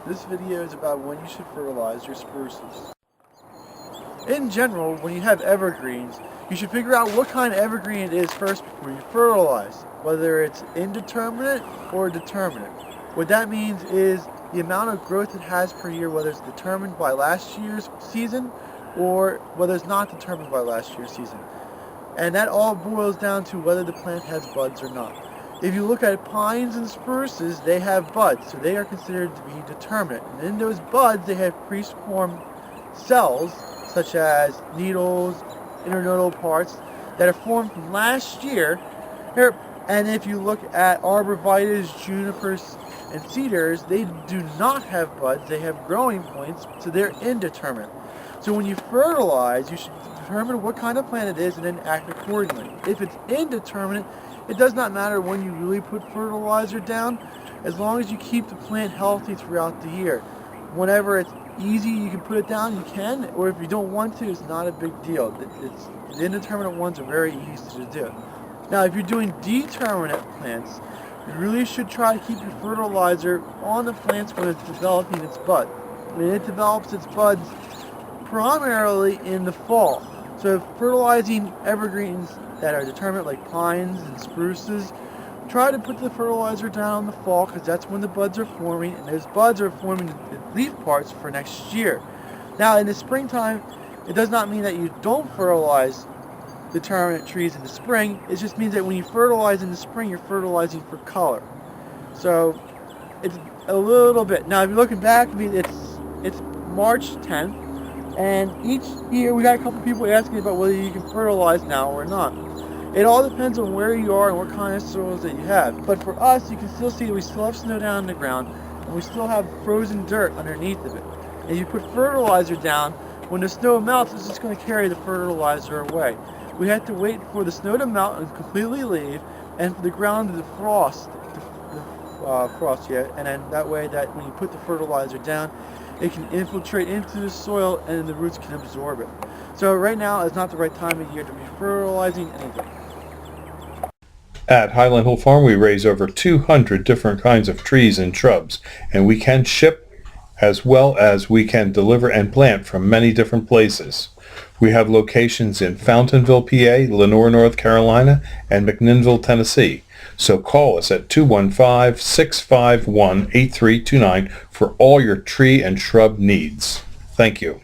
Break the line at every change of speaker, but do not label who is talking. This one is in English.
This video is about when you should fertilize your spruces. In general, when you have evergreens, you should figure out what kind of evergreen it is first before you fertilize, whether it's indeterminate or determinate. What that means is the amount of growth it has per year, whether it's determined by last year's season or whether it's not determined by last year's season. And that all boils down to whether the plant has buds or not. If you look at pines and spruces, they have buds, so they are considered to be determinate. And in those buds, they have pre-formed cells, such as needles, internodal parts, that are formed from last year. And if you look at arborvitaes, junipers, and cedars, they do not have buds, they have growing points, so they're indeterminate. So when you fertilize, you should determine what kind of plant it is and then act accordingly. If it's indeterminate, it does not matter when you really put fertilizer down, as long as you keep the plant healthy throughout the year. Whenever it's easy, you can put it down, you can, or if you don't want to, it's not a big deal. The indeterminate ones are very easy to do. Now, if you're doing determinate plants, you really should try to keep your fertilizer on the plants when it's developing its bud. When it develops its buds primarily in the fall. So fertilizing evergreens that are determinate, like pines and spruces, try to put the fertilizer down in the fall, because that's when the buds are forming, and those buds are forming the leaf parts for next year. Now in the springtime, it does not mean that you don't fertilize determinate trees in the spring. It just means that when you fertilize in the spring, you're fertilizing for color. So it's a little bit. Now if you're looking back, I mean, it's March 10th, and each year we got a couple people asking about whether you can fertilize now or not. It all depends on where you are and what kind of soils that you have. But for us, you can still see that we still have snow down on the ground, and we still have frozen dirt underneath of it. And you put fertilizer down, when the snow melts, it's just going to carry the fertilizer away. We have to wait for the snow to melt and completely leave, and for the ground to frost yet, and then that way that when you put the fertilizer down, it can infiltrate into the soil and the roots can absorb it. So right now is not the right time of year to be fertilizing anything.
At Highland Hill Farm, we raise over 200 different kinds of trees and shrubs, and we can ship as well as we can deliver and plant from many different places. We have locations in Fountainville, PA, Lenoir, North Carolina, and McMinnville, Tennessee. So call us at 215-651-8329 for all your tree and shrub needs. Thank you.